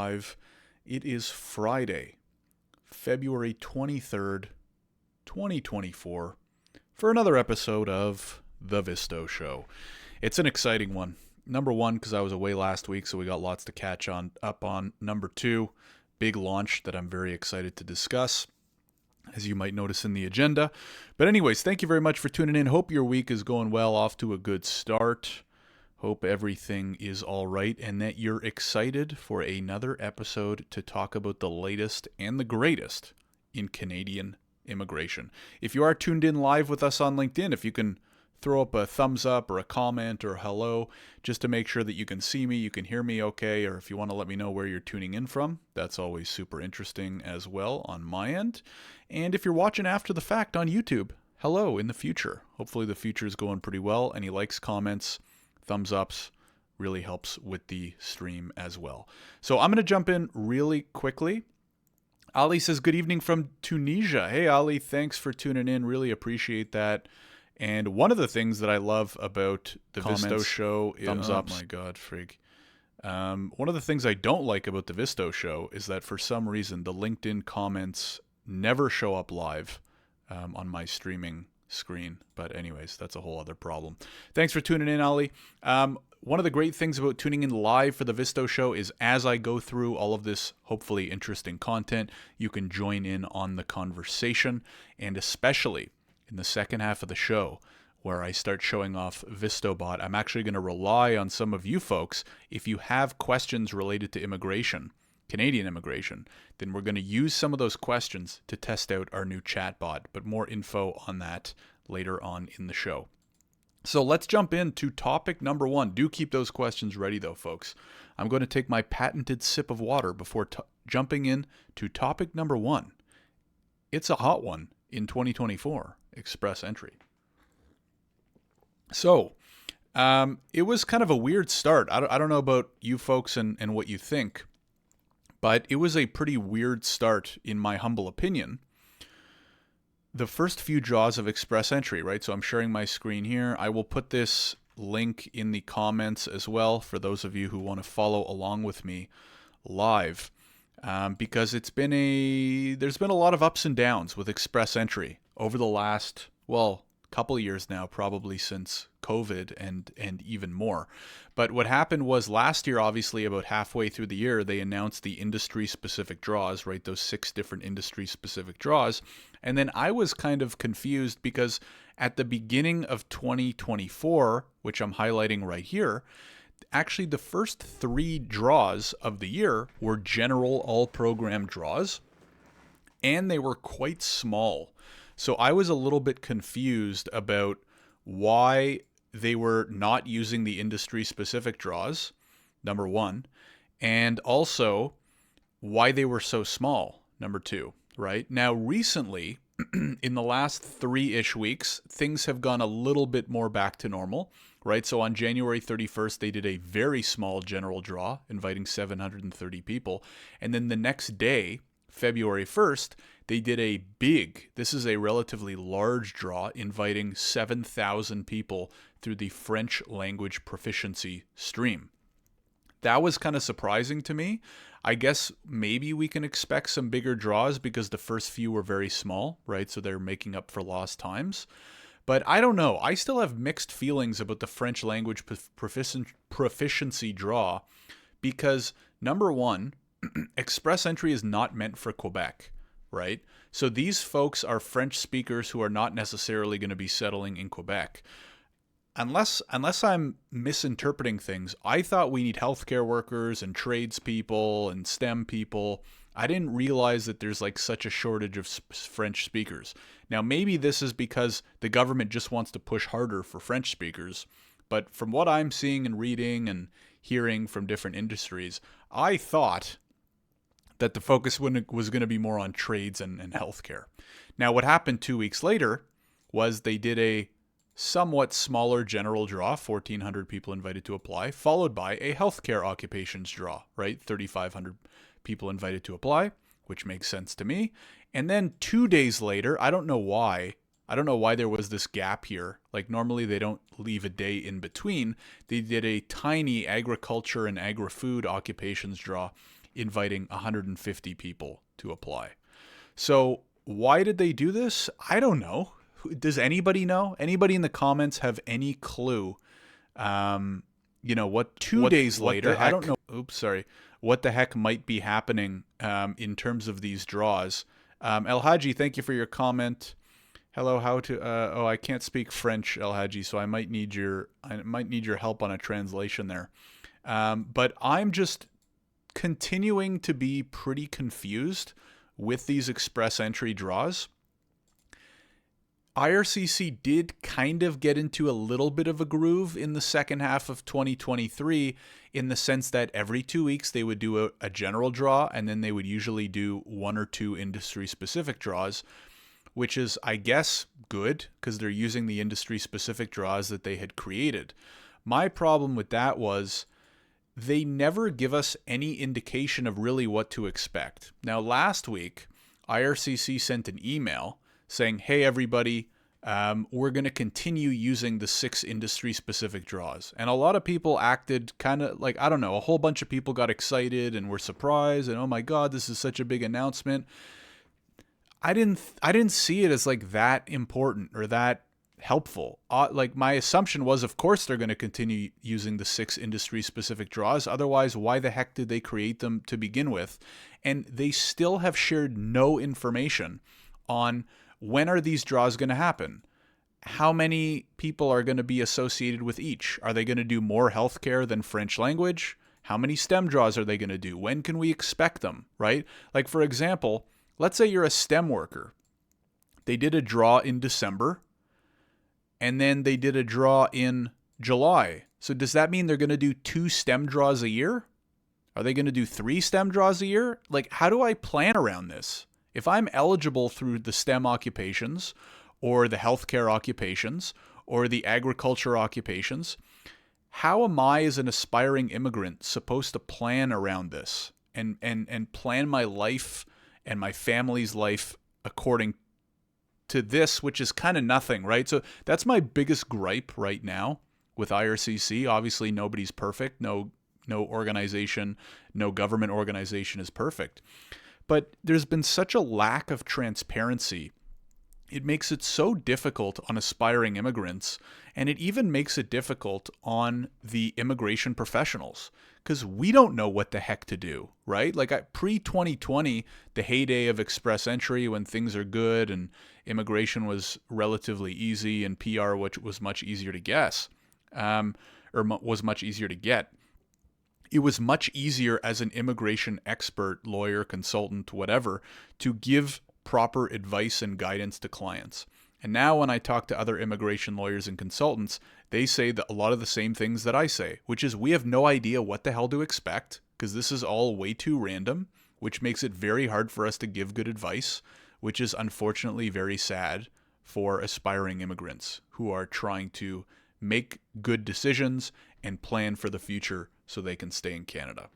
live. It is Friday, February 23rd, 2024, for another episode of The Visto Show. It's an exciting one. Number one, because I was away last week, so we got lots to catch up on. Number two, big launch that I'm very excited to discuss, as you might notice in the agenda. But anyways, thank you very much for tuning in. Hope your week is going well, off to a good start. Hope everything is all right and that you're excited for another episode to talk about the latest and the greatest in Canadian immigration. If you are tuned in live with us on LinkedIn, if you can throw up a thumbs up or a comment or hello, just to make sure that you can see me, you can hear me okay, or if you want to let me know where you're tuning in from, that's always super interesting as well on my end. And if you're watching after the fact on YouTube, hello in the future. Hopefully the future is going pretty well. Any likes, comments, thumbs ups really helps with the stream as well. So I'm going to jump in really quickly. Ali says, good evening from Tunisia. Hey, Ali, thanks for tuning in. Really appreciate that. And one of the things that I love about the Visto Show is... Thumbs up. Oh my God, frig. One of the things I don't like about the Visto Show is that for some reason the LinkedIn comments never show up live on my streaming screen. But anyways, that's a whole other problem. Thanks for tuning in, Ali. One of the great things about tuning in live for the Visto Show is as I go through all of this hopefully interesting content, you can join in on the conversation, and especially in the second half of the show where I start showing off VistoBot, I'm actually going to rely on some of you folks. If you have questions related to immigration, Canadian immigration, then we're going to use some of those questions to test out our new chatbot, but more info on that later on in the show. So let's jump into topic number one. Do keep those questions ready though, folks. I'm going to take my patented sip of water before jumping in to topic number one. It's a hot one in 2024, express entry. So it was kind of a weird start. I don't know about you folks and what you think, but it was a pretty weird start in my humble opinion. The first few draws of express entry, right? So I'm sharing my screen here. I will put this link in the comments as well for those of you who want to follow along with me live, because there's been a lot of ups and downs with express entry over the last, couple of years now, probably since COVID and even more. But what happened was last year, obviously about halfway through the year, they announced the industry-specific draws, right? Those 6 different industry-specific draws. And then I was kind of confused because at the beginning of 2024, which I'm highlighting right here, actually the first 3 draws of the year were general all-program draws, and they were quite small. So I was a little bit confused about why they were not using the industry-specific draws, number one, and also why they were so small, number two, right? Now, recently, in the last 3-ish weeks, things have gone a little bit more back to normal, right? So on January 31st, they did a very small general draw, inviting 730 people. And then the next day, February 1st, they did a big, this is a relatively large draw, inviting 7,000 people through the French language proficiency stream. That was kind of surprising to me. I guess maybe we can expect some bigger draws because the first few were very small, right? So they're making up for lost times. But I don't know. I still have mixed feelings about the French language proficiency draw because, number one, express entry is not meant for Quebec, right? So these folks are French speakers who are not necessarily going to be settling in Quebec. Unless I'm misinterpreting things, I thought we need healthcare workers and tradespeople and STEM people. I didn't realize that there's like such a shortage of French speakers. Now, maybe this is because the government just wants to push harder for French speakers. But from what I'm seeing and reading and hearing from different industries, I thought that the focus was going to be more on trades and healthcare. Now, what happened 2 weeks later was they did a somewhat smaller general draw, 1,400 people invited to apply, followed by a healthcare occupations draw, right? 3,500 people invited to apply, which makes sense to me. And then 2 days later, I don't know why there was this gap here. Like normally they don't leave a day in between. They did a tiny agriculture and agri-food occupations draw inviting 150 people to apply. So why did they do this? I don't know. Does anybody know? Anybody in the comments have any clue? What 2 days later, I don't know. Oops, sorry. What the heck might be happening in terms of these draws? El Haji, thank you for your comment. Hello, how to? I can't speak French, El Haji, so I might need your help on a translation there. But I'm just continuing to be pretty confused with these express entry draws. IRCC did kind of get into a little bit of a groove in the second half of 2023 in the sense that every 2 weeks they would do a general draw, and then they would usually do 1 or 2 industry-specific draws, which is, I guess, good because they're using the industry-specific draws that they had created. My problem with that was they never give us any indication of really what to expect. Now, last week, IRCC sent an email saying, hey, everybody, we're going to continue using the 6 industry-specific draws. And a lot of people acted kind of like, I don't know, a whole bunch of people got excited and were surprised and, oh my God, this is such a big announcement. I didn't see it as like that important or that helpful. Like my assumption was, of course, they're going to continue using the 6 industry-specific draws. Otherwise, why the heck did they create them to begin with? And they still have shared no information on when are these draws going to happen? How many people are going to be associated with each? Are they going to do more healthcare than French language? How many STEM draws are they going to do? When can we expect them, right? Like, for example, let's say you're a STEM worker. They did a draw in December, and then they did a draw in July. So does that mean they're going to do 2 STEM draws a year? Are they going to do 3 STEM draws a year? Like, how do I plan around this? If I'm eligible through the STEM occupations or the healthcare occupations or the agriculture occupations, how am I as an aspiring immigrant supposed to plan around this and plan my life and my family's life according to this, which is kind of nothing, right? So that's my biggest gripe right now with IRCC. Obviously, nobody's perfect. No organization, no government organization is perfect. But there's been such a lack of transparency. It makes it so difficult on aspiring immigrants, and it even makes it difficult on the immigration professionals because we don't know what the heck to do, right? Like pre-2020, the heyday of express entry when things are good and immigration was relatively easy and PR, which was much easier to guess, was much easier to get. It was much easier as an immigration expert, lawyer, consultant, whatever, to give proper advice and guidance to clients. And now when I talk to other immigration lawyers and consultants, they say that a lot of the same things that I say, which is we have no idea what the hell to expect because this is all way too random, which makes it very hard for us to give good advice, which is unfortunately very sad for aspiring immigrants who are trying to make good decisions and plan for the future so they can stay in Canada.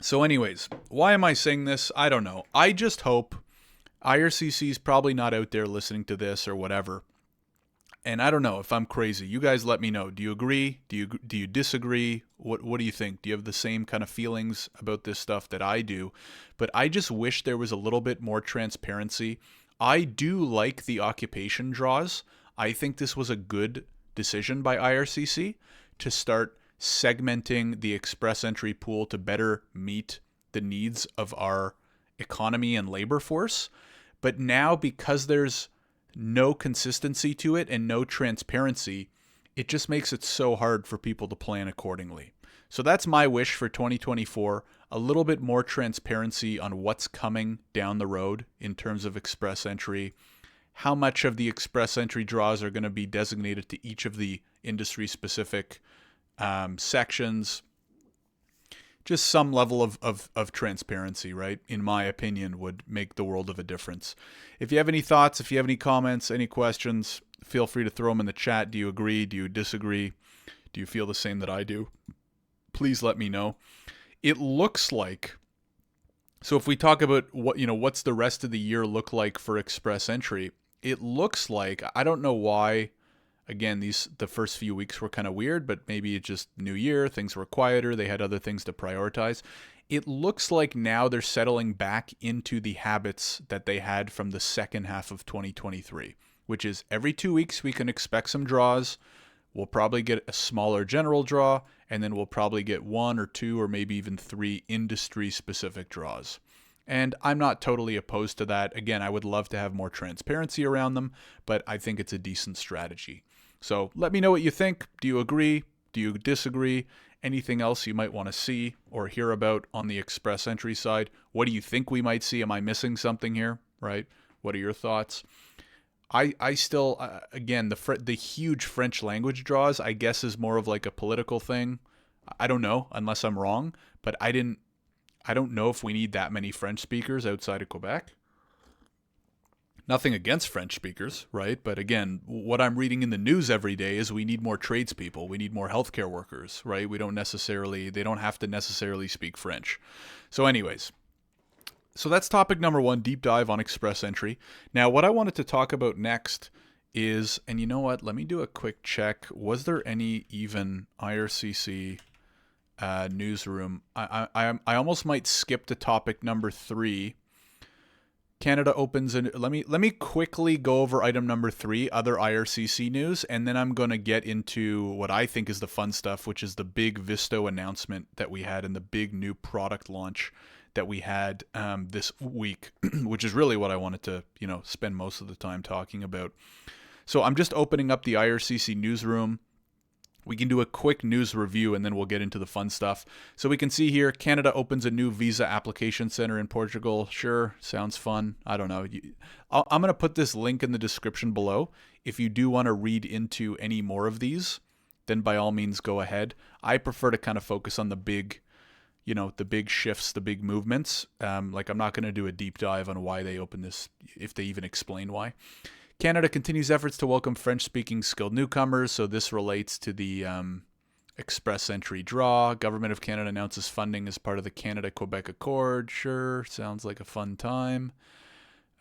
So anyways, why am I saying this? I don't know. I just hope IRCC is probably not out there listening to this or whatever. And I don't know if I'm crazy. You guys let me know. Do you agree? Do you disagree? What do you think? Do you have the same kind of feelings about this stuff that I do? But I just wish there was a little bit more transparency. I do like the occupation draws. I think this was a good decision by IRCC to start segmenting the express entry pool to better meet the needs of our economy and labor force. But now, because there's no consistency to it and no transparency, it just makes it so hard for people to plan accordingly. So that's my wish for 2024, a little bit more transparency on what's coming down the road in terms of express entry, how much of the express entry draws are going to be designated to each of the industry-specific sections. Just some level of transparency, right, in my opinion, would make the world of a difference. If you have any thoughts, if you have any comments, any questions, feel free to throw them in the chat. Do you agree? Do you disagree? Do you feel the same that I do? Please let me know. It looks like, so if we talk about what's the rest of the year look like for express entry, it looks like, I don't know why Again, the first few weeks were kind of weird, but maybe it's just New Year, things were quieter, they had other things to prioritize. It looks like now they're settling back into the habits that they had from the second half of 2023, which is every 2 weeks we can expect some draws. We'll probably get a smaller general draw, and then we'll probably get 1 or 2 or maybe even 3 industry-specific draws. And I'm not totally opposed to that. Again, I would love to have more transparency around them, but I think it's a decent strategy. So let me know what you think. Do you agree? Do you disagree? Anything else you might want to see or hear about on the express entry side? What do you think we might see? Am I missing something here? Right? What are your thoughts? I still, again, the huge French language draws, I guess, is more of like a political thing. I don't know, unless I'm wrong, but I don't know if we need that many French speakers outside of Quebec. Nothing against French speakers, right? But again, what I'm reading in the news every day is we need more tradespeople. We need more healthcare workers, right? They don't have to necessarily speak French. So anyways, so that's topic number 1, deep dive on express entry. Now, what I wanted to talk about next is, and you know what? Let me do a quick check. Was there any even IRCC newsroom? I almost might skip to topic number 3. Canada opens, and let me quickly go over item number 3, other IRCC news, and then I'm going to get into what I think is the fun stuff, which is the big Visto announcement that we had and the big new product launch that we had this week, which is really what I wanted to, spend most of the time talking about. So I'm just opening up the IRCC newsroom. We can do a quick news review and then we'll get into the fun stuff. So we can see here, Canada opens a new visa application center in Portugal. Sure, sounds fun. I don't know. I'm going to put this link in the description below. If you do want to read into any more of these, then by all means go ahead. I prefer to kind of focus on the big shifts, the big movements. I'm not going to do a deep dive on why they opened this, if they even explain why. Canada continues efforts to welcome French-speaking skilled newcomers. So this relates to the express entry draw. Government of Canada announces funding as part of the Canada-Quebec Accord. Sure, sounds like a fun time.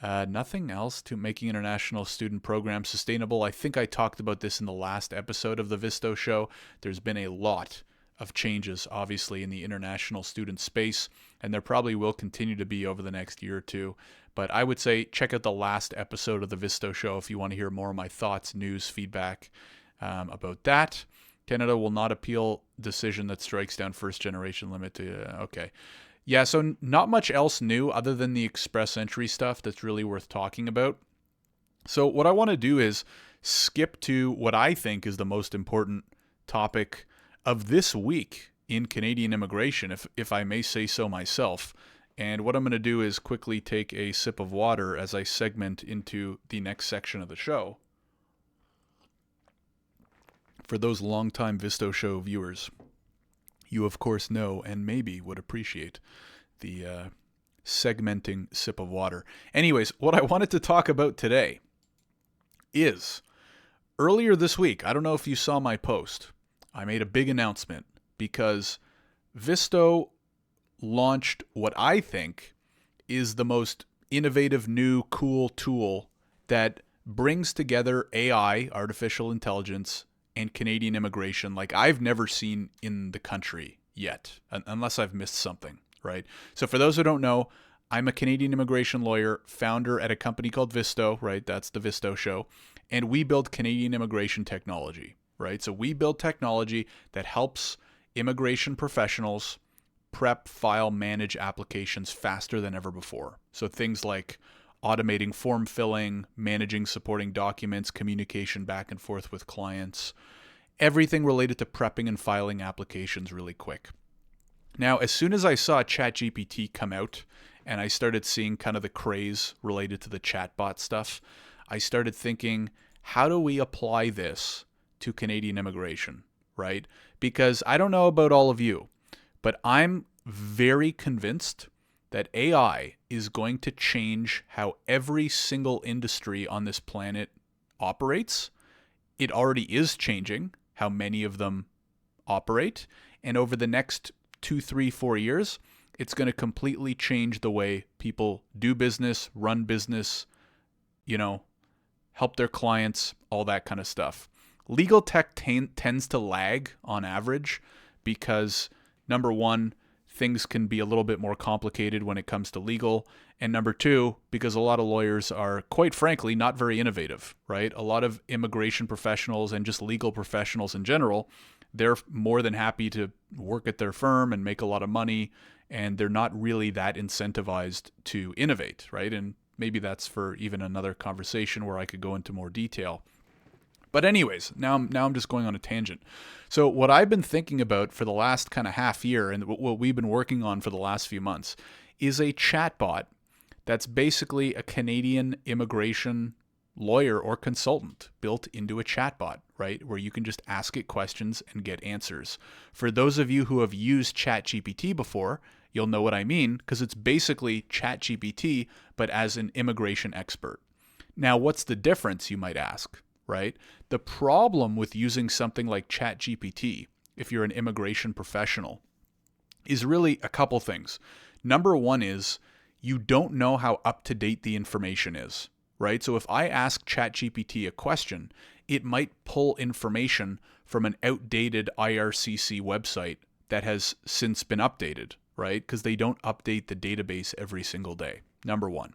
Nothing else to making international student programs sustainable. I think I talked about this in the last episode of the Visto show. There's been a lot of changes, obviously, in the international student space, and there probably will continue to be over the next year or two. But I would say check out the last episode of the Visto show if you want to hear more of my thoughts, news, feedback about that. Canada will not appeal decision that strikes down first-generation limit to... okay. Yeah, so not much else new other than the express entry stuff that's really worth talking about. So what I want to do is skip to what I think is the most important topic of this week in Canadian immigration, if I may say so myself. And what I'm going to do is quickly take a sip of water as I segment into the next section of the show. For those longtime Visto show viewers, you of course know and maybe would appreciate the segmenting sip of water. Anyways, what I wanted to talk about today is earlier this week, I don't know if you saw my post, I made a big announcement because Visto launched what I think is the most innovative, new, cool tool that brings together AI, artificial intelligence, and Canadian immigration like I've never seen in the country yet, unless I've missed something, right? So for those who don't know, I'm a Canadian immigration lawyer, founder at a company called Visto, right? That's the Visto show. And we build Canadian immigration technology, right? So we build technology that helps immigration professionals prep, file, manage applications faster than ever before. So things like automating form filling, managing supporting documents, communication back and forth with clients, everything related to prepping and filing applications really quick. Now, as soon as I saw ChatGPT come out and I started seeing kind of the craze related to the chatbot stuff, I started thinking, how do we apply this to Canadian immigration, right? Because I don't know about all of you, but I'm very convinced that AI is going to change how every single industry on this planet operates. It already is changing how many of them operate. And over the next 2, 3, 4 years, it's going to completely change the way people do business, run business, help their clients, all that kind of stuff. Legal tech tends to lag on average because, number one, things can be a little bit more complicated when it comes to legal. And number two, because a lot of lawyers are, quite frankly, not very innovative, right? A lot of immigration professionals and just legal professionals in general, they're more than happy to work at their firm and make a lot of money, and they're not really that incentivized to innovate, right? And maybe that's for even another conversation where I could go into more detail. But anyways, now I'm just going on a tangent. So what I've been thinking about for the last kind of half year and what we've been working on for the last few months is a chatbot that's basically a Canadian immigration lawyer or consultant built into a chatbot, right? Where you can just ask it questions and get answers. For those of you who have used ChatGPT before, you'll know what I mean, because it's basically ChatGPT, but as an immigration expert. Now, what's the difference, you might ask, right? The problem with using something like ChatGPT, if you're an immigration professional, is really a couple things. Number one is you don't know how up-to-date the information is, right? So if I ask ChatGPT a question, it might pull information from an outdated IRCC website that has since been updated, right? Because they don't update the database every single day, number one.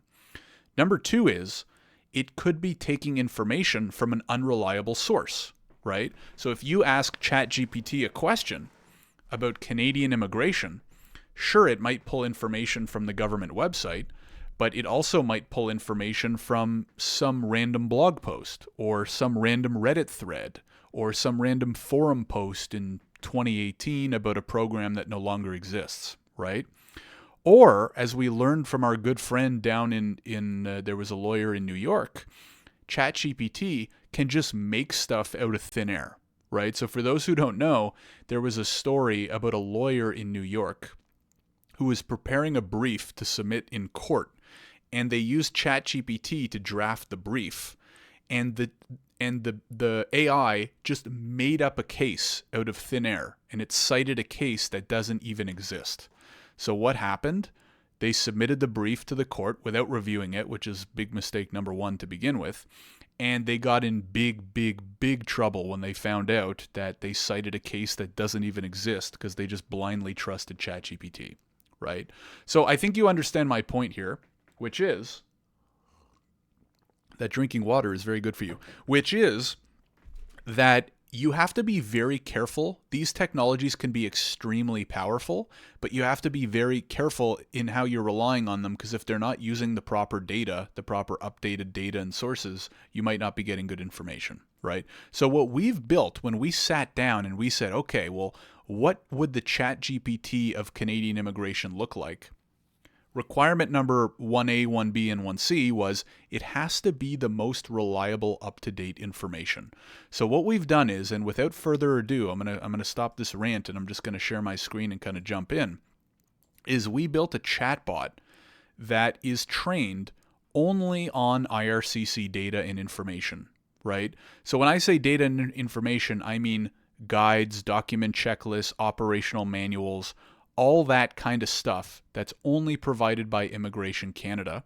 Number two is it could be taking information from an unreliable source, right? So if you ask ChatGPT a question about Canadian immigration, sure, it might pull information from the government website, but it also might pull information from some random blog post or some random Reddit thread or some random forum post in 2018 about a program that no longer exists, right? Or, as we learned from our good friend down in there was a lawyer in New York, ChatGPT can just make stuff out of thin air, right? So for those who don't know, there was a story about a lawyer in New York who was preparing a brief to submit in court, and they used ChatGPT to draft the brief, and the AI just made up a case out of thin air, and it cited a case that doesn't even exist. So what happened? They submitted the brief to the court without reviewing it, which is big mistake number one to begin with. And they got in big trouble when they found out that they cited a case that doesn't even exist because they just blindly trusted ChatGPT, right? So I think you understand my point here, which is that drinking water is very good for you, which is that you have to be very careful. These technologies can be extremely powerful, but you have to be very careful in how you're relying on them, because if they're not using the proper data, the proper updated data and sources, you might not be getting good information, right? So what we've built when we sat down and we said, okay, well, what would the ChatGPT of Canadian immigration look like? Requirement number 1A, 1B, and 1C was it has to be the most reliable, up-to-date information. So what we've done is, and without further ado, I'm gonna stop this rant and I'm just gonna share my screen and kind of jump in, is we built a chatbot that is trained only on IRCC data and information, right? So when I say data and information, I mean guides, document checklists, operational manuals, all that kind of stuff that's only provided by Immigration Canada,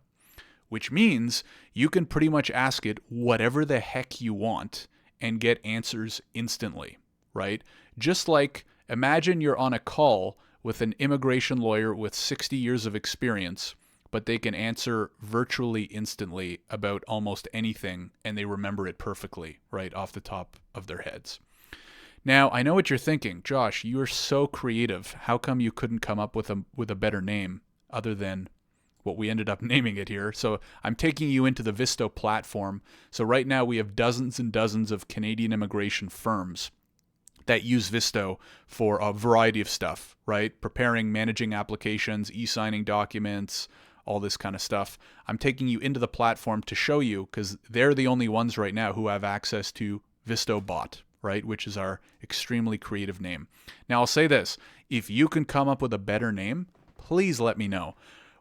which means you can pretty much ask it whatever the heck you want and get answers instantly, right? Just like, imagine you're on a call with an immigration lawyer with 60 years of experience, but they can answer virtually instantly about almost anything and they remember it perfectly, right, off the top of their heads. Now, I know what you're thinking. Josh, you are so creative. How come you couldn't come up with a better name other than what we ended up naming it here? So I'm taking you into the Visto platform. So right now we have dozens and dozens of Canadian immigration firms that use Visto for a variety of stuff, right? Preparing, managing applications, e-signing documents, all this kind of stuff. I'm taking you into the platform to show you, because they're the only ones right now who have access to VistoBot, right? Which is our extremely creative name. Now, I'll say this. If you can come up with a better name, please let me know.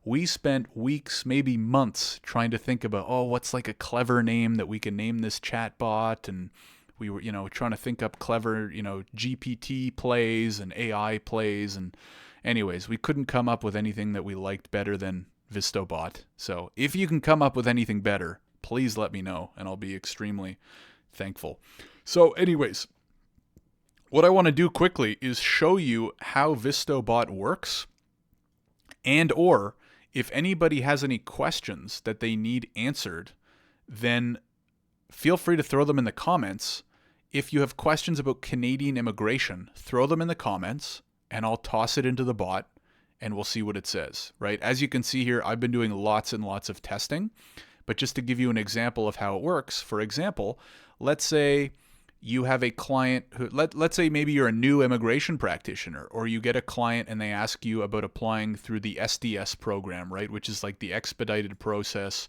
We spent weeks, maybe months, trying to think about, what's like a clever name that we can name this chatbot? And we were, trying to think up clever, GPT plays and AI plays. And anyways, we couldn't come up with anything that we liked better than VistoBot. So if you can come up with anything better, please let me know, and I'll be extremely thankful. So anyways, what I want to do quickly is show you how VistoBot works, and or if anybody has any questions that they need answered, then feel free to throw them in the comments. If you have questions about Canadian immigration, throw them in the comments and I'll toss it into the bot and we'll see what it says, right? As you can see here, I've been doing lots and lots of testing, but just to give you an example of how it works, for example, let's say you have a client who, let's say maybe you're a new immigration practitioner, or you get a client and they ask you about applying through the SDS program, right? Which is like the expedited process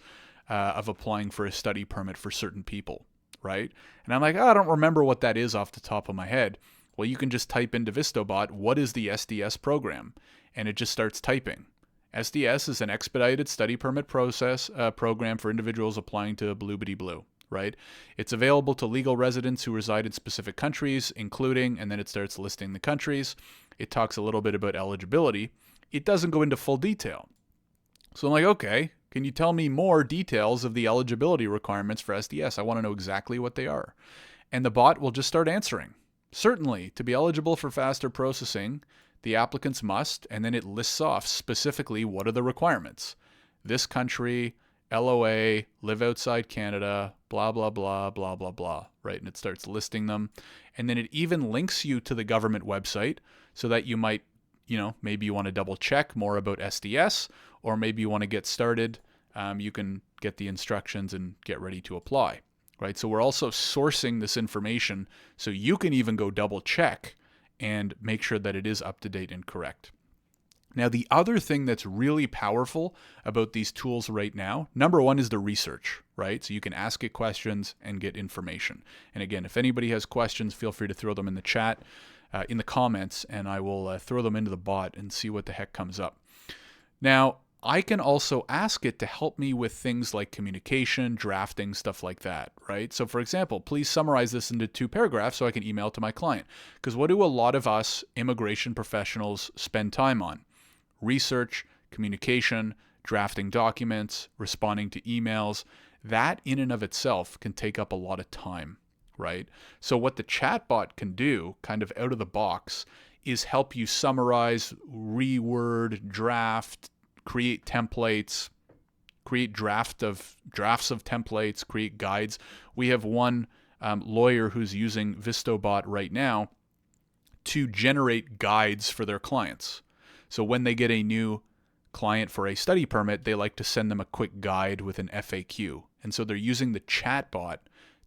of applying for a study permit for certain people, right? And I'm like, oh, I don't remember what that is off the top of my head. Well, you can just type into VistoBot, what is the SDS program? And it just starts typing. SDS is an expedited study permit process program for individuals applying to blue. Right? It's available to legal residents who reside in specific countries, including, and then it starts listing the countries. It talks a little bit about eligibility. It doesn't go into full detail. So I'm like, okay, can you tell me more details of the eligibility requirements for SDS? I want to know exactly what they are. And the bot will just start answering. Certainly, to be eligible for faster processing, the applicants must, and then it lists off specifically what are the requirements. This country, LOA, live outside Canada, blah, blah, blah, blah, blah, blah, right? And it starts listing them. And then it even links you to the government website so that you might, maybe you want to double check more about SDS, or maybe you want to get started. You can get the instructions and get ready to apply, right? So we're also sourcing this information so you can even go double check and make sure that it is up to date and correct. Now, the other thing that's really powerful about these tools right now, number one is the research, right? So you can ask it questions and get information. And again, if anybody has questions, feel free to throw them in the chat, in the comments, and I will throw them into the bot and see what the heck comes up. Now, I can also ask it to help me with things like communication, drafting, stuff like that, right? So for example, please summarize this into 2 paragraphs so I can email it to my client. Because what do a lot of us immigration professionals spend time on? Research, communication, drafting documents, responding to emails. That in and of itself can take up a lot of time, right? So what the chatbot can do, kind of out of the box, is help you summarize, reword, draft, create templates, create drafts of templates, create guides. We have one lawyer who's using VistoBot right now to generate guides for their clients. So when they get a new client for a study permit, they like to send them a quick guide with an FAQ. And so they're using the chatbot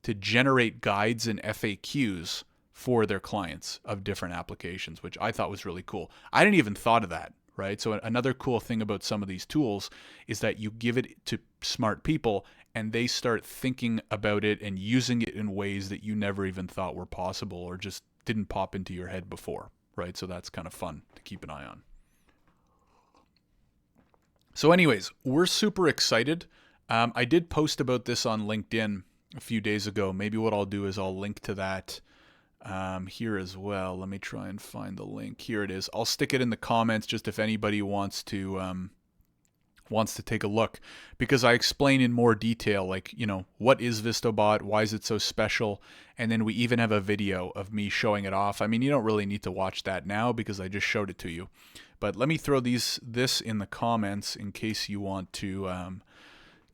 to generate guides and FAQs for their clients of different applications, which I thought was really cool. I didn't even thought of that, right? So another cool thing about some of these tools is that you give it to smart people and they start thinking about it and using it in ways that you never even thought were possible or just didn't pop into your head before, right? So that's kind of fun to keep an eye on. So anyways, we're super excited. I did post about this on LinkedIn a few days ago. Maybe what I'll do is I'll link to that here as well. Let me try and find the link. Here it is. I'll stick it in the comments just if anybody wants to take a look, because I explain in more detail, like, what is VistoBot? Why is it so special? And then we even have a video of me showing it off. I mean, you don't really need to watch that now because I just showed it to you. But let me throw this in the comments in case you want to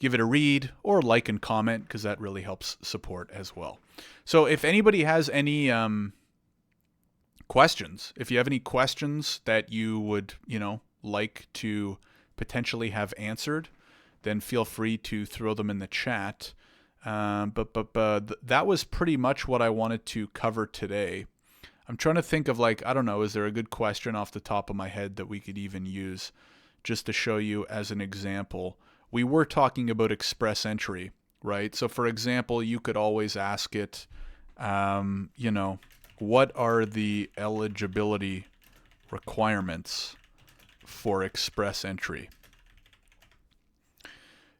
give it a read or like and comment, because that really helps support as well. So if anybody has any questions, if you have any questions that you would, like to potentially have answered, then feel free to throw them in the chat. But that was pretty much what I wanted to cover today. I'm trying to think of, I don't know, is there a good question off the top of my head that we could even use just to show you as an example? We were talking about express entry, right? So for example, you could always ask it, what are the eligibility requirements for express entry?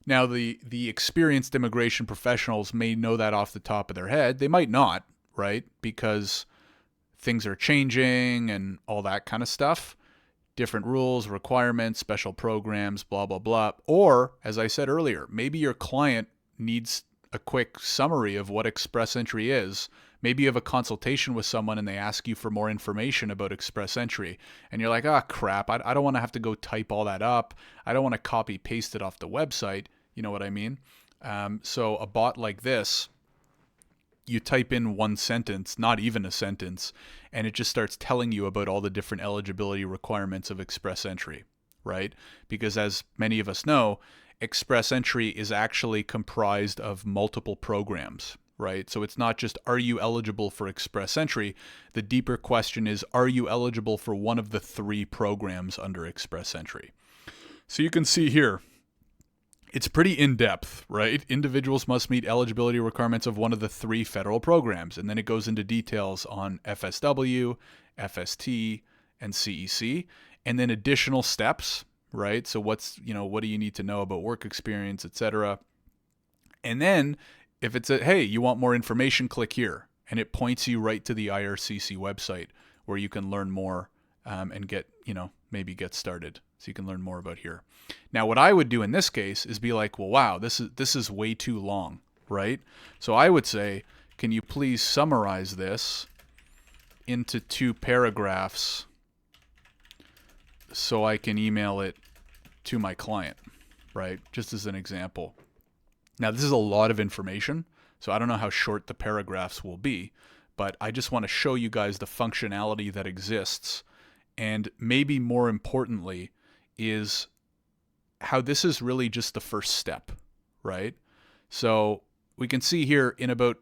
Now, the experienced immigration professionals may know that off the top of their head. They might not, right? Because things are changing and all that kind of stuff. Different rules, requirements, special programs, blah, blah, blah. Or, as I said earlier, maybe your client needs a quick summary of what express entry is. Maybe you have a consultation with someone and they ask you for more information about Express Entry. And you're like, oh, crap, I don't want to have to go type all that up. I don't want to copy paste it off the website. You know what I mean? So a bot like this, you type in one sentence, not even a sentence, and it just starts telling you about all the different eligibility requirements of Express Entry, right? Because as many of us know, Express Entry is actually comprised of multiple programs, right? So it's not just, are you eligible for Express Entry? The deeper question is, are you eligible for one of the 3 programs under Express Entry? So you can see here, it's pretty in-depth, right? Individuals must meet eligibility requirements of one of the 3 federal programs. And then it goes into details on FSW, FST, and CEC. And then additional steps, right? So what do you need to know about work experience, etc. And then if it's hey, you want more information, click here. And it points you right to the IRCC website where you can learn more and get, maybe get started. So you can learn more about here. Now, what I would do in this case is be like, well, wow, this is way too long, right? So I would say, can you please summarize this into 2 paragraphs so I can email it to my client, right? Just as an example. Now, this is a lot of information, so I don't know how short the paragraphs will be, but I just want to show you guys the functionality that exists, and maybe more importantly is how this is really just the first step, right? So we can see here in about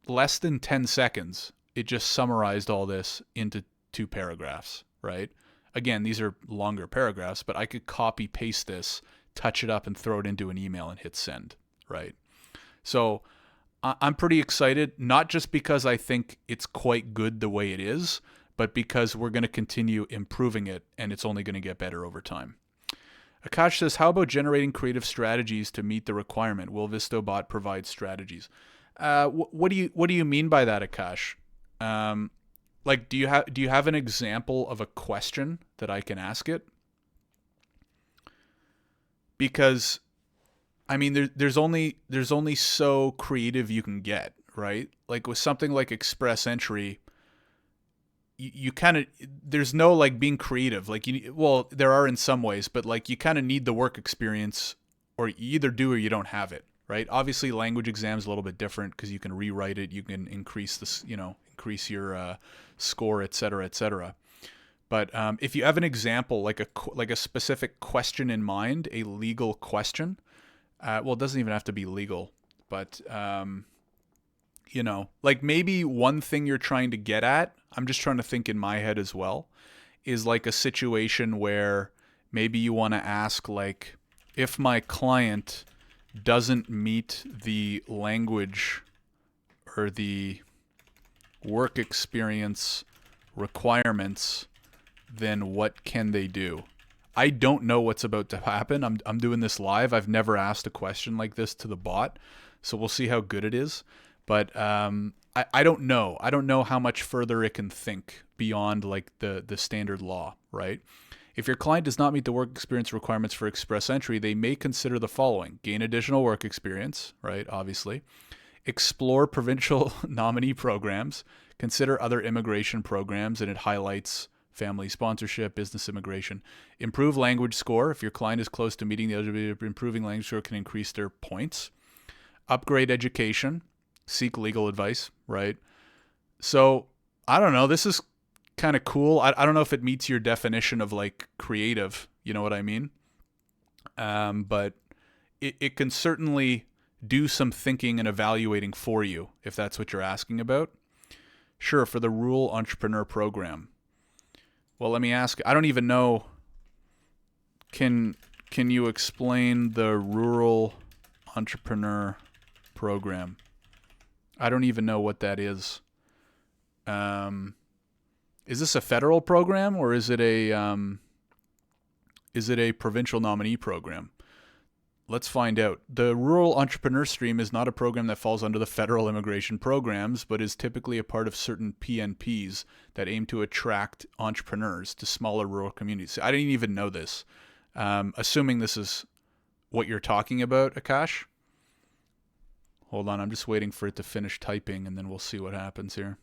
less than 10 seconds, it just summarized all this into 2 paragraphs, right? Again, these are longer paragraphs, but I could copy paste this, touch it up, and throw it into an email and hit send, right? So I'm pretty excited, not just because I think it's quite good the way it is, but because we're going to continue improving it, and it's only going to get better over time. Akash says, how about generating creative strategies to meet the requirement? Will VistoBot provide strategies? What do you mean by that, Akash? Like, do you have an example of a question that I can ask it? Because, I mean, there's only so creative you can get, right? Like with something like Express Entry, you kind of, there's no like being creative. Like there are in some ways, but like you kind of need the work experience, or you either do or you don't have it, right? Obviously, language exams a little bit different because you can rewrite it, you can increase this, increase your score, et cetera, et cetera. But if you have an example, like a specific question in mind, a legal question, well, it doesn't even have to be legal, but like maybe one thing you're trying to get at, I'm just trying to think in my head as well, is like a situation where maybe you want to ask, like, if my client doesn't meet the language or the work experience requirements, then what can they do? I don't know what's about to happen. I'm doing this live. I've never asked a question like this to the bot, so we'll see how good it is. But I don't know. I don't know how much further it can think beyond like the standard law, right? If your client does not meet the work experience requirements for Express Entry, they may consider the following: gain additional work experience, right? Obviously. Explore provincial nominee programs. Consider other immigration programs, and it highlights family sponsorship, business immigration. Improve language score. If your client is close to meeting the eligibility, improving language score can increase their points. Upgrade education. Seek legal advice, right? So, I don't know. This is kind of cool. I don't know if it meets your definition of like creative. You know what I mean? But it can certainly do some thinking and evaluating for you if that's what you're asking about. Sure, for the Rural Entrepreneur Program. Well, let me ask. I don't even know. Can you explain the Rural Entrepreneur Program? I don't even know what that is. Is this a federal program, or is it a provincial nominee program? Let's find out. The Rural Entrepreneur Stream is not a program that falls under the federal immigration programs, but is typically a part of certain PNPs that aim to attract entrepreneurs to smaller rural communities. I didn't even know this. Assuming this is what you're talking about, Akash. Hold on, I'm just waiting for it to finish typing, and then we'll see what happens here.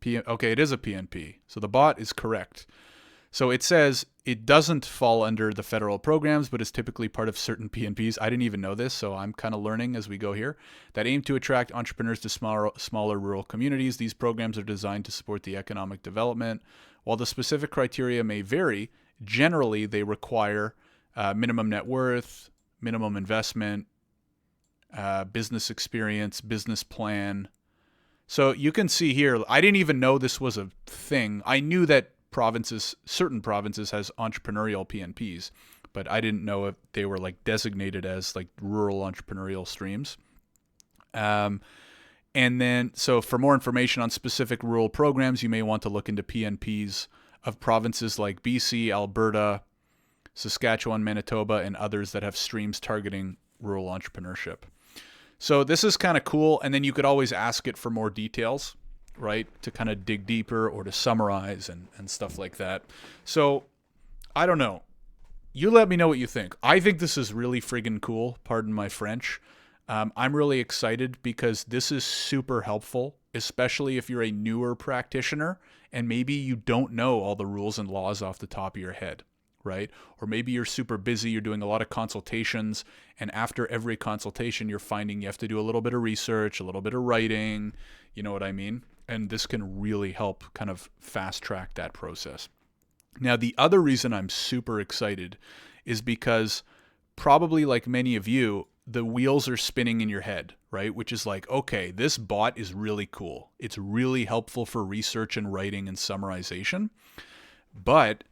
Okay, it is a PNP. So the bot is correct. So it says it doesn't fall under the federal programs, but is typically part of certain PNPs. I didn't even know this, so I'm kind of learning as we go here, that aim to attract entrepreneurs to smaller rural communities. These programs are designed to support the economic development. While the specific criteria may vary, generally they require minimum net worth, minimum investment, business experience, business plan. So you can see here, I didn't even know this was a thing. I knew that certain provinces has entrepreneurial PNPs, but I didn't know if they were like designated as like rural entrepreneurial streams. And then, so for more information on specific rural programs, you may want to look into PNPs of provinces like BC, Alberta, Saskatchewan, Manitoba, and others that have streams targeting rural entrepreneurship. So this is kind of cool. And then you could always ask it for more details, right, to kind of dig deeper or to summarize and stuff like that. So I don't know. You let me know what you think. I think this is really friggin' cool. Pardon my French. I'm really excited because this is super helpful, especially if you're a newer practitioner and maybe you don't know all the rules and laws off the top of your head, right? Or maybe you're super busy, you're doing a lot of consultations, and after every consultation, you're finding you have to do a little bit of research, a little bit of writing, you know what I mean? And this can really help kind of fast track that process. Now, the other reason I'm super excited is because probably like many of you, the wheels are spinning in your head, right? Which is like, okay, this bot is really cool. It's really helpful for research and writing and summarization. But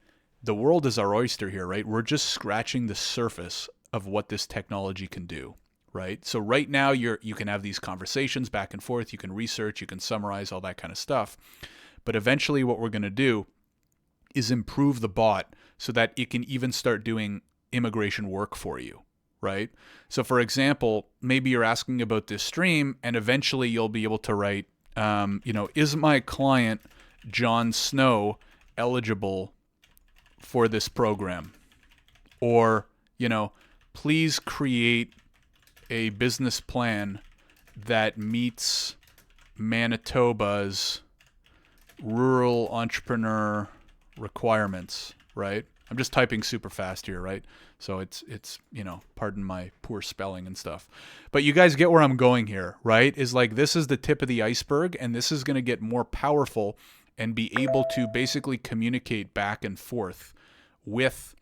the world is our oyster here, right? We're just scratching the surface of what this technology can do. Right? So right now you can have these conversations back and forth, you can research, you can summarize, all that kind of stuff. But eventually what we're going to do is improve the bot so that it can even start doing immigration work for you, right? So for example, maybe you're asking about this stream and eventually you'll be able to write, is my client John Snow eligible for this program? Or, please create a business plan that meets Manitoba's rural entrepreneur requirements, right? I'm just typing super fast here, right? So it's pardon my poor spelling and stuff. But you guys get where I'm going here, right? Is like this is the tip of the iceberg, and this is going to get more powerful and be able to basically communicate back and forth with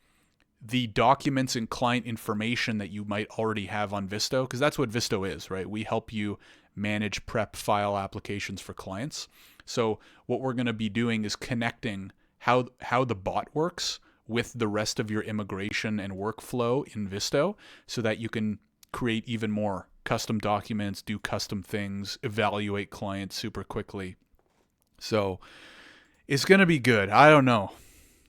the documents and client information that you might already have on Visto, because that's what Visto is, right? We help you manage prep file applications for clients. So what we're going to be doing is connecting how the bot works with the rest of your immigration and workflow in Visto so that you can create even more custom documents, do custom things, evaluate clients super quickly. So it's going to be good. I don't know.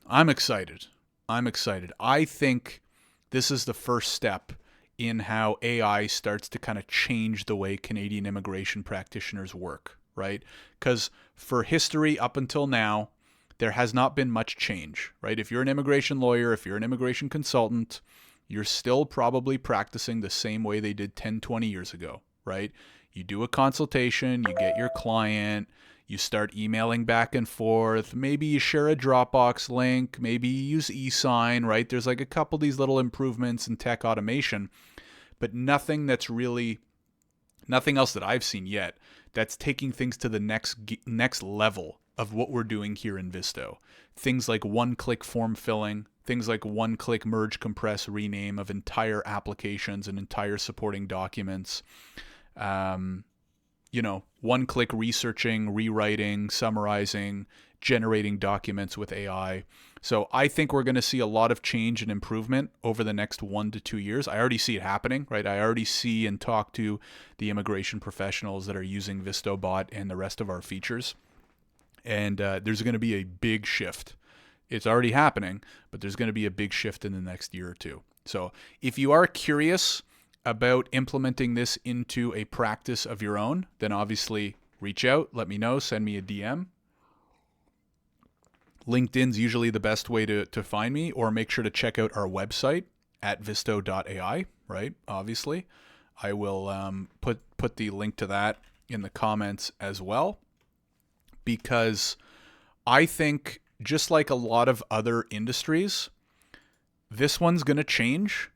I'm excited. I think this is the first step in how AI starts to kind of change the way Canadian immigration practitioners work, right? Because for history up until now, there has not been much change, right? If you're an immigration lawyer, if you're an immigration consultant, you're still probably practicing the same way they did 10, 20 years ago, right? You do a consultation, you get your client, you start emailing back and forth. Maybe you share a Dropbox link. Maybe you use e-sign, right? There's like a couple of these little improvements in tech automation, but nothing else that I've seen yet that's taking things to the next level of what we're doing here in Visto. Things like one-click form filling, things like one-click merge, compress, rename of entire applications and entire supporting documents. One-click researching, rewriting, summarizing, generating documents with AI. So I think we're going to see a lot of change and improvement over the next 1 to 2 years. I already see it happening, right? I already see and talk to the immigration professionals that are using VistoBot and the rest of our features. And there's going to be a big shift. It's already happening, but there's going to be a big shift in the next year or two. So if you are curious about implementing this into a practice of your own, then obviously reach out, let me know, send me a DM. LinkedIn's usually the best way to find me, or make sure to check out our website at Visto.ai, right? Obviously. I will put the link to that in the comments as well, because I think, just like a lot of other industries, this one's going to change.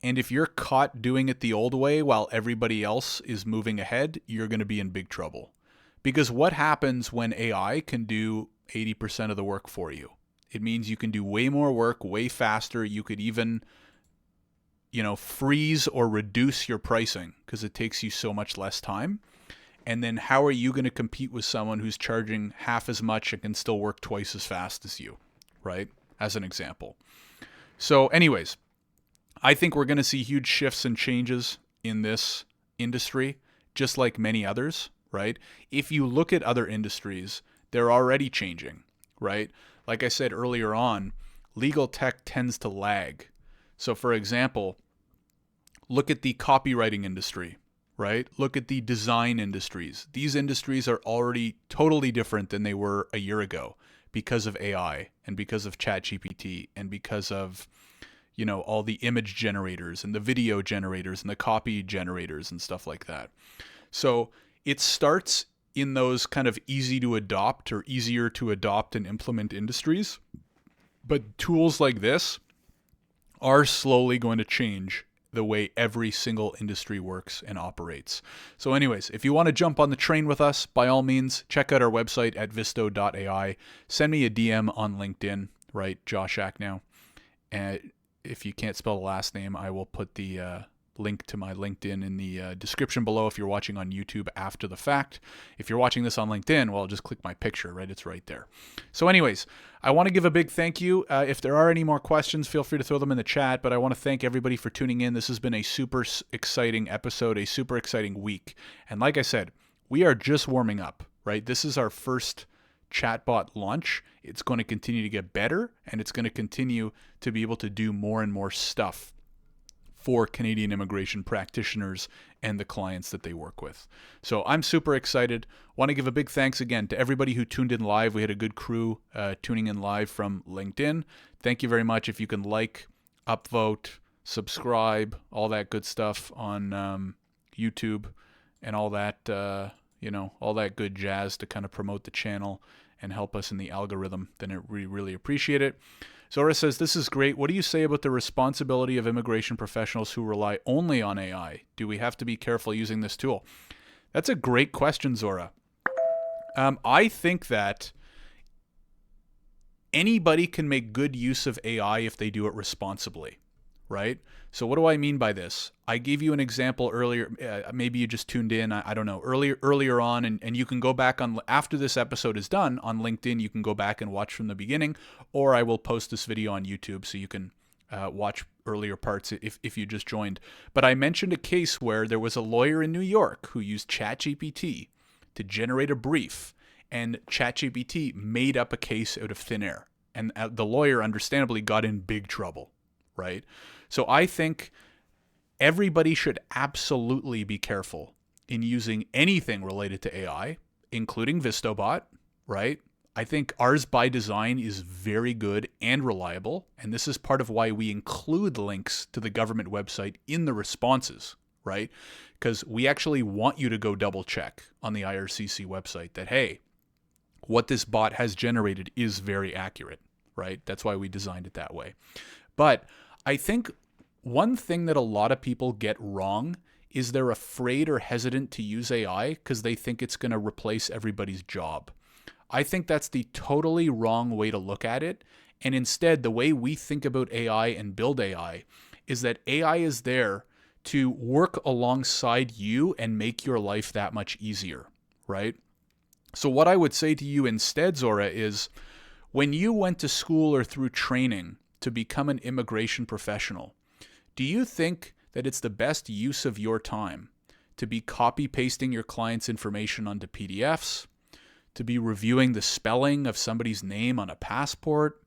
And if you're caught doing it the old way while everybody else is moving ahead, you're going to be in big trouble. Because what happens when AI can do 80% of the work for you? It means you can do way more work, way faster. You could even, freeze or reduce your pricing because it takes you so much less time. And then how are you going to compete with someone who's charging half as much and can still work twice as fast as you, right? As an example. So anyways, I think we're going to see huge shifts and changes in this industry, just like many others, right? If you look at other industries, they're already changing, right? Like I said earlier on, legal tech tends to lag. So for example, look at the copywriting industry, right? Look at the design industries. These industries are already totally different than they were a year ago because of AI and because of ChatGPT and because of all the image generators and the video generators and the copy generators and stuff like that. So it starts in those kind of easy to adopt or easier to adopt and implement industries. But tools like this are slowly going to change the way every single industry works and operates. So anyways, if you want to jump on the train with us, by all means, check out our website at Visto.ai. Send me a DM on LinkedIn, right? Josh Schachnow. And if you can't spell the last name, I will put the link to my LinkedIn in the description below if you're watching on YouTube after the fact. If you're watching this on LinkedIn, well, just click my picture, right? It's right there. So anyways, I want to give a big thank you. If there are any more questions, feel free to throw them in the chat, but I want to thank everybody for tuning in. This has been a super exciting episode, a super exciting week. And like I said, we are just warming up, right? This is our first chatbot launch. It's going to continue to get better, and it's going to continue to be able to do more and more stuff for Canadian immigration practitioners and the clients that they work with. So I'm super excited. Want to give a big thanks again to everybody who tuned in live. We had a good crew tuning in live from LinkedIn. Thank you very much. If you can like, upvote, subscribe, all that good stuff on YouTube and all that, all that good jazz to kind of promote the channel and help us in the algorithm, then we really appreciate it. Zora says, this is great. What do you say about the responsibility of immigration professionals who rely only on AI? Do we have to be careful using this tool? That's a great question, Zora. I think that anybody can make good use of AI if they do it responsibly, right? So what do I mean by this? I gave you an example earlier. Maybe you just tuned in. I don't know. Earlier on, and you can go back on after this episode is done on LinkedIn. You can go back and watch from the beginning, or I will post this video on YouTube so you can watch earlier parts if you just joined. But I mentioned a case where there was a lawyer in New York who used ChatGPT to generate a brief, and ChatGPT made up a case out of thin air, and the lawyer understandably got in big trouble, right? So I think everybody should absolutely be careful in using anything related to AI, including VistoBot, right? I think ours by design is very good and reliable, and this is part of why we include links to the government website in the responses, right? Because we actually want you to go double check on the IRCC website that, hey, what this bot has generated is very accurate, right? That's why we designed it that way. But I think one thing that a lot of people get wrong is they're afraid or hesitant to use AI because they think it's going to replace everybody's job. I think that's the totally wrong way to look at it. And instead, the way we think about AI and build AI is that AI is there to work alongside you and make your life that much easier, right? So what I would say to you instead, Zora, is when you went to school or through training to become an immigration professional, do you think that it's the best use of your time to be copy-pasting your client's information onto PDFs, to be reviewing the spelling of somebody's name on a passport,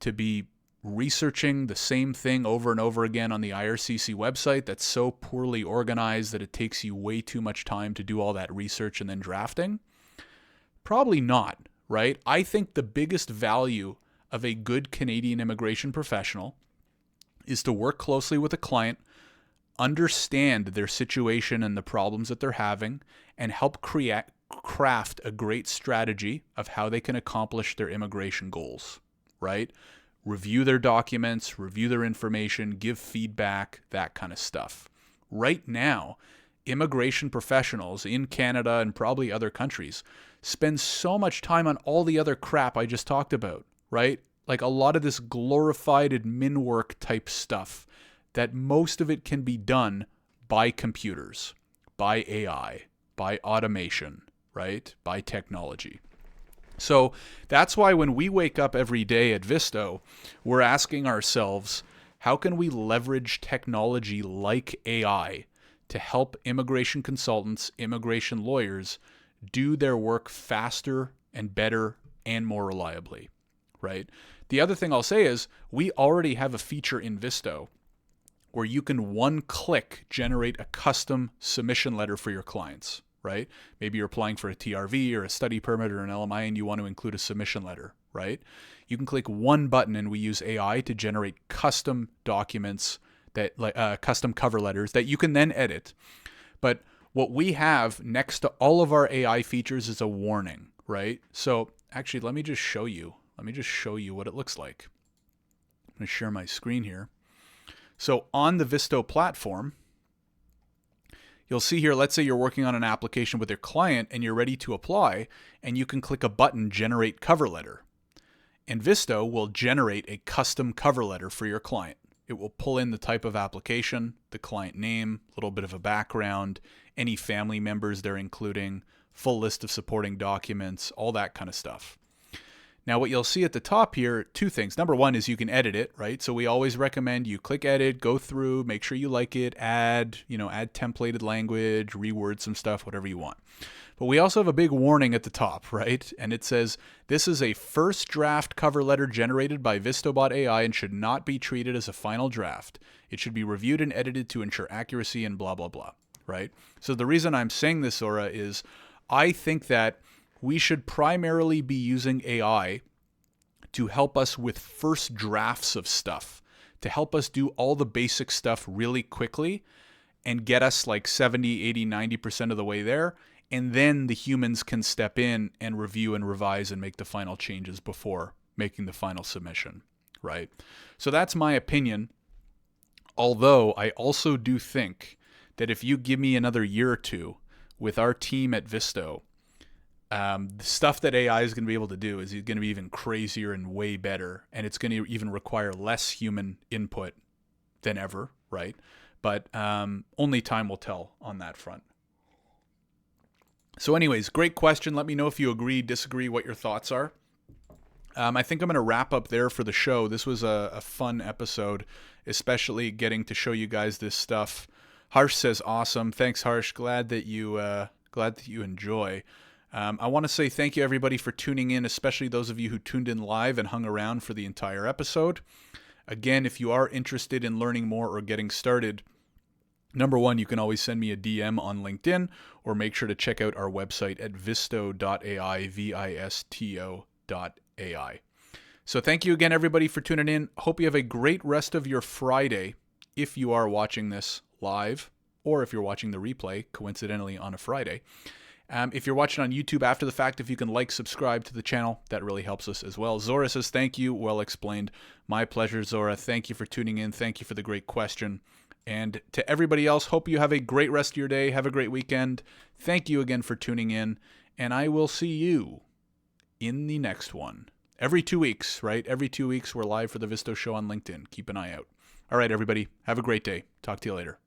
to be researching the same thing over and over again on the IRCC website that's so poorly organized that it takes you way too much time to do all that research and then drafting? Probably not, right? I think the biggest value of a good Canadian immigration professional is to work closely with a client understand their situation and the problems that they're having, and help craft a great strategy of how they can accomplish their immigration goals, right? Review their documents, review their information, give feedback, that kind of stuff. Right now, immigration professionals in Canada and probably other countries spend so much time on all the other crap I just talked about, right? Like a lot of this glorified admin work type stuff, that most of it can be done by computers, by AI, by automation, right? By technology. So that's why when we wake up every day at Visto, we're asking ourselves, how can we leverage technology like AI to help immigration consultants, immigration lawyers do their work faster and better and more reliably, right? The other thing I'll say is we already have a feature in Visto where you can one click generate a custom submission letter for your clients, right? Maybe you're applying for a TRV or a study permit or an LMI and you want to include a submission letter, right? You can click one button and we use AI to generate custom documents, that custom cover letters that you can then edit. But what we have next to all of our AI features is a warning, right? So actually, let me just show you what it looks like. I'm going to share my screen here. So on the Visto platform, you'll see here, let's say you're working on an application with your client and you're ready to apply, and you can click a button, generate cover letter. And Visto will generate a custom cover letter for your client. It will pull in the type of application, the client name, a little bit of a background, any family members they're including, full list of supporting documents, all that kind of stuff. Now, what you'll see at the top here, two things. Number one is you can edit it, right? So we always recommend you click edit, go through, make sure you like it, add templated language, reword some stuff, whatever you want. But we also have a big warning at the top, right? And it says, this is a first draft cover letter generated by VistoBot AI and should not be treated as a final draft. It should be reviewed and edited to ensure accuracy and blah, blah, blah, right? So the reason I'm saying this, Zora, is I think that we should primarily be using AI to help us with first drafts of stuff, to help us do all the basic stuff really quickly and get us like 70, 80, 90% of the way there. And then the humans can step in and review and revise and make the final changes before making the final submission, right? So that's my opinion. Although I also do think that if you give me another year or two with our team at Visto, the stuff that AI is going to be able to do is going to be even crazier and way better. And it's going to even require less human input than ever, right? But only time will tell on that front. So anyways, great question. Let me know if you agree, disagree, what your thoughts are. I think I'm going to wrap up there for the show. This was a fun episode, especially getting to show you guys this stuff. Harsh says, awesome. Thanks, Harsh. Glad that you enjoy. I want to say thank you, everybody, for tuning in, especially those of you who tuned in live and hung around for the entire episode. Again, if you are interested in learning more or getting started, number one, you can always send me a DM on LinkedIn or make sure to check out our website at Visto.ai, Visto.ai. So thank you again, everybody, for tuning in. Hope you have a great rest of your Friday if you are watching this live or if you're watching the replay, coincidentally, on a Friday. If you're watching on YouTube after the fact, if you can subscribe to the channel, that really helps us as well. Zora says, thank you. Well explained. My pleasure, Zora. Thank you for tuning in. Thank you for the great question. And to everybody else, hope you have a great rest of your day. Have a great weekend. Thank you again for tuning in. And I will see you in the next one. Every 2 weeks, right? Every 2 weeks, we're live for the Visto Show on LinkedIn. Keep an eye out. All right, everybody. Have a great day. Talk to you later.